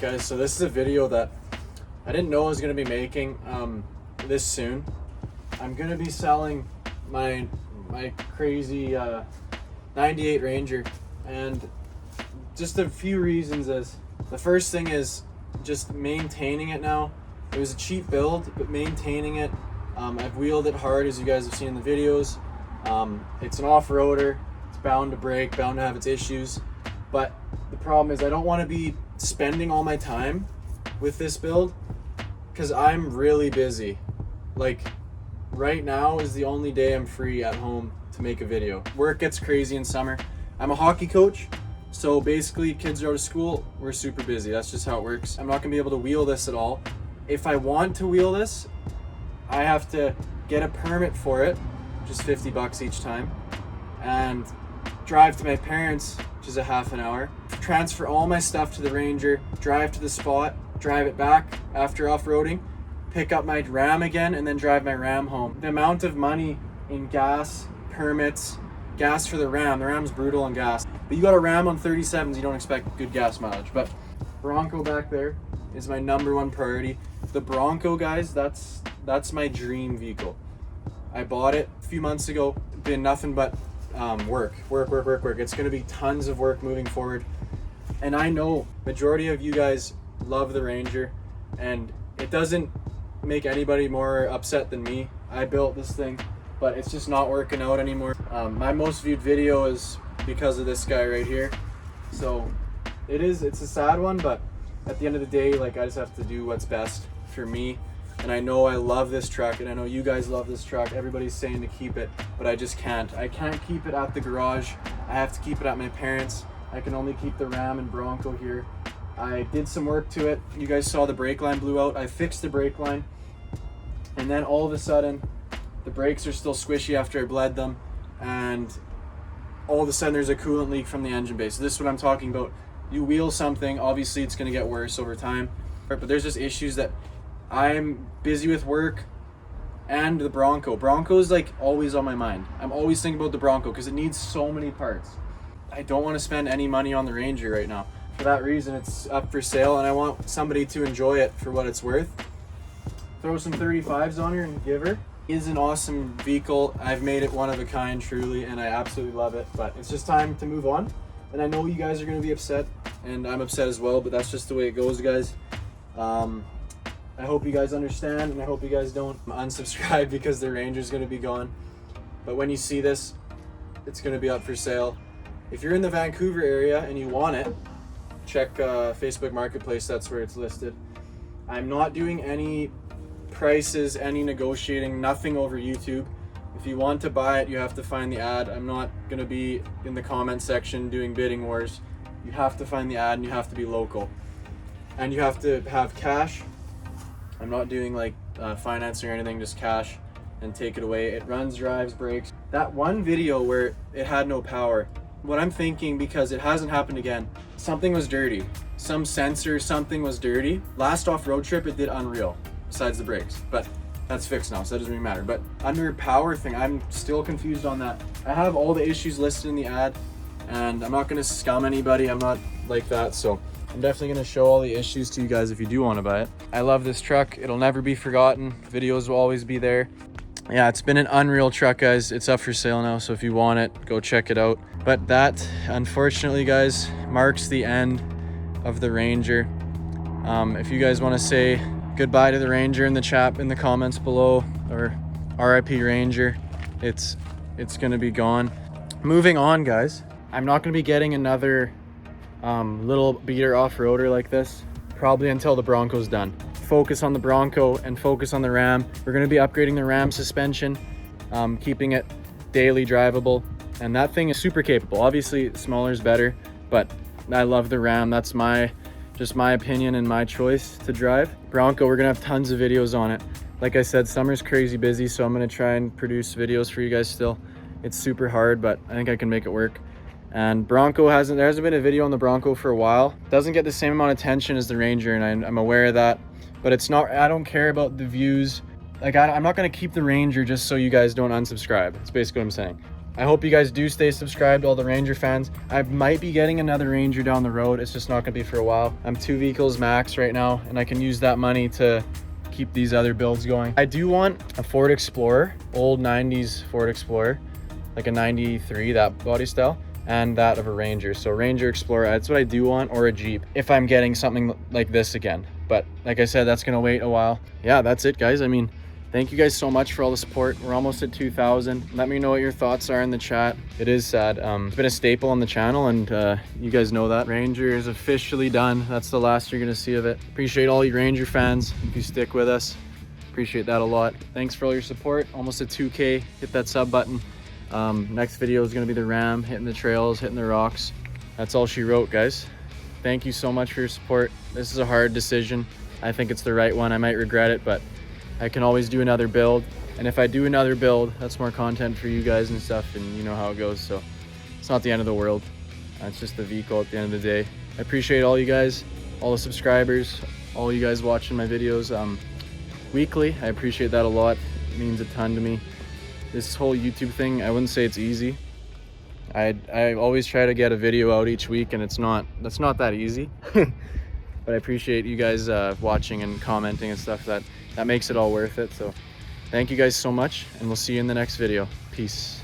Alright guys, so this is a video that I didn't know I was going to be making this soon. I'm going to be selling my crazy 98 Ranger, and just a few reasons is, the first thing is just maintaining it now. It was a cheap build, but maintaining it, I've wheeled it hard as you guys have seen in the videos. It's an off-roader, it's bound to break, bound to have its issues, but the problem is I don't want to be spending all my time with this build because I'm really busy. Like right now is the only day I'm free at home to make a video. Work gets crazy in summer. I'm a hockey coach, so basically kids are out of school, we're super busy. That's just how it works. I'm not gonna be able to wheel this at all. If I want to wheel this, I have to get a permit for it, which is 50 bucks each time, and drive to my parents', which is a half an hour, transfer all my stuff to the Ranger, drive to the spot, drive it back after off-roading, pick up my Ram again, and then drive my Ram home. The amount of money in gas, permits, gas for the Ram's brutal on gas. But you got a Ram on 37s, you don't expect good gas mileage. But Bronco back there is my number 1 priority. The Bronco, guys, that's my dream vehicle. I bought it a few months ago, been nothing but work. It's gonna be tons of work moving forward. And I know majority of you guys love the Ranger, and it doesn't make anybody more upset than me. I built this thing, but it's just not working out anymore. My most viewed video is because of this guy right here. So it's a sad one, but at the end of the day, like, I just have to do what's best for me. And I know I love this truck, and I know you guys love this truck. Everybody's saying to keep it, but I just can't. I can't keep it at the garage. I have to keep it at my parents'. I can only keep the Ram and Bronco here. I did some work to it. You guys saw the brake line blew out. I fixed the brake line, and then all of a sudden, the brakes are still squishy after I bled them, and all of a sudden there's a coolant leak from the engine bay. So this is what I'm talking about. You wheel something, obviously it's gonna get worse over time, but there's just issues that I'm busy with work and the Bronco. Bronco's like always on my mind. I'm always thinking about the Bronco because it needs so many parts. I don't want to spend any money on the Ranger right now. For that reason, it's up for sale, and I want somebody to enjoy it for what it's worth. Throw some 35s on her and give her. It is an awesome vehicle. I've made it one of a kind, truly, and I absolutely love it. But it's just time to move on. And I know you guys are going to be upset, and I'm upset as well, but that's just the way it goes, guys. I hope you guys understand, and I hope you guys don't unsubscribe because the Ranger's going to be gone. But when you see this, it's going to be up for sale. If you're in the Vancouver area and you want it, check Facebook Marketplace, that's where it's listed. I'm not doing any prices, any negotiating, nothing over YouTube. If you want to buy it, you have to find the ad. I'm not going to be in the comment section doing bidding wars. You have to find the ad, and you have to be local. And you have to have cash. I'm not doing like financing or anything, just cash and take it away. It runs, drives, brakes. That one video where it had no power, what I'm thinking, because it hasn't happened again, something was dirty. Some sensor, something was dirty. Last off-road trip, it did unreal, besides the brakes. But that's fixed now, so that doesn't really matter. But under power thing, I'm still confused on that. I have all the issues listed in the ad, and I'm not gonna scum anybody. I'm not like that, so I'm definitely gonna show all the issues to you guys if you do wanna buy it. I love this truck. It'll never be forgotten. Videos will always be there. Yeah, it's been an unreal truck, guys. It's up for sale now, so if you want it, go check it out. But that, unfortunately, guys, marks the end of the Ranger. If you guys want to say goodbye to the Ranger in the chat, in the comments below, or RIP Ranger, it's gonna be gone. Moving on, guys. I'm not gonna be getting another little beater off-roader like this, probably until the Bronco's done. Focus on the Bronco and focus on the Ram. We're going to be upgrading the Ram suspension, keeping it daily drivable, and that thing is super capable. Obviously smaller is better, but I love the Ram. That's just my opinion and my choice to drive. Bronco, we're gonna have tons of videos on it. Like I said, summer's crazy busy, so I'm gonna try and produce videos for you guys still. It's super hard, but I think I can make it work. And Bronco there hasn't been a video on the Bronco for a while. Doesn't get the same amount of attention as the Ranger, and I'm aware of that. But it's not, I don't care about the views. Like, I'm not gonna keep the Ranger just so you guys don't unsubscribe. That's basically what I'm saying. I hope you guys do stay subscribed, all the Ranger fans. I might be getting another Ranger down the road. It's just not gonna be for a while. I'm 2 vehicles max right now, and I can use that money to keep these other builds going. I do want a Ford Explorer, old 90s Ford Explorer, like a 93, that body style, and that of a Ranger. So Ranger, Explorer, that's what I do want, or a Jeep, if I'm getting something like this again. But like I said, that's gonna wait a while. Yeah, that's it, guys. I mean, thank you guys so much for all the support. We're almost at 2,000. Let me know what your thoughts are in the chat. It is sad. It's been a staple on the channel, and you guys know that. Ranger is officially done. That's the last you're gonna see of it. Appreciate all you Ranger fans if you stick with us. Appreciate that a lot. Thanks for all your support. Almost at 2K. Hit that sub button. Next video is gonna be the Ram, hitting the trails, hitting the rocks. That's all she wrote, guys. Thank you so much for your support. This is a hard decision. I think it's the right one. I might regret it, but I can always do another build. And if I do another build, that's more content for you guys and stuff, and you know how it goes. So it's not the end of the world. It's just the vehicle at the end of the day. I appreciate all you guys, all the subscribers, all you guys watching my videos weekly. I appreciate that a lot. It means a ton to me. This whole YouTube thing, I wouldn't say it's easy. I always try to get a video out each week, and that's not that easy. But I appreciate you guys watching and commenting and stuff. That makes it all worth it. So thank you guys so much, and we'll see you in the next video. Peace.